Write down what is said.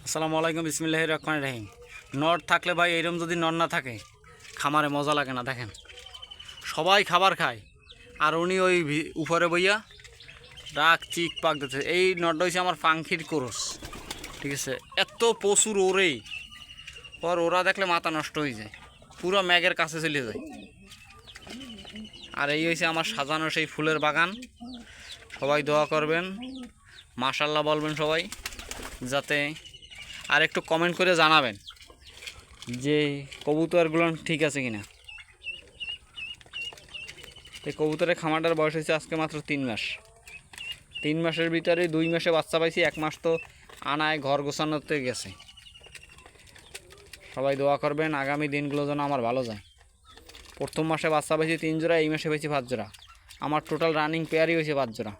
আসসালামু আলাইকুম, বিসমিল্লাহির রহমানির রহিম। নর থাকলে ভাই এইরকম যদি নর না থাকে খামারে মজা লাগে না। দেখেন সবাই খাবার খায় আর উনি ওই উপরে বইয়া রাগ চিক পাক দিতে। এই নরটা হচ্ছে আমার পাখির কোরস, ঠিক আছে। এত প্রচুর ওরেই পর ওরা দেখলে মাথা নষ্ট হয়ে যায়, পুরো ম্যাগের কাছে চলে যায়। আর এই হয়েছে আমার সাজানো সেই ফুলের বাগান। সবাই দোয়া করবেন, মাশাল্লাহ বলবেন সবাই, যাতে আর একটু কমেন্ট করে জানাবেন যে কবুতরগুলো ঠিক আছে কিনা। এই কবুতরের খামারটার বয়স হয়েছে আজকে মাত্র 3 মাস। 3 মাসের ভিতরে 2 মাসে বাচ্চা পাইছি, 1 মাস তো আনায় ঘর গোছানোতে গেছে। সবাই দোয়া করবেন আগামী দিনগুলো যেন আমার ভালো যায়। প্রথম মাসে বাচ্চা পাইছি 3 জোড়া, এই মাসে পাইছি 5 জোড়া। আমার টোটাল রানিং পেয়ারই হয়েছে 5 জোড়া।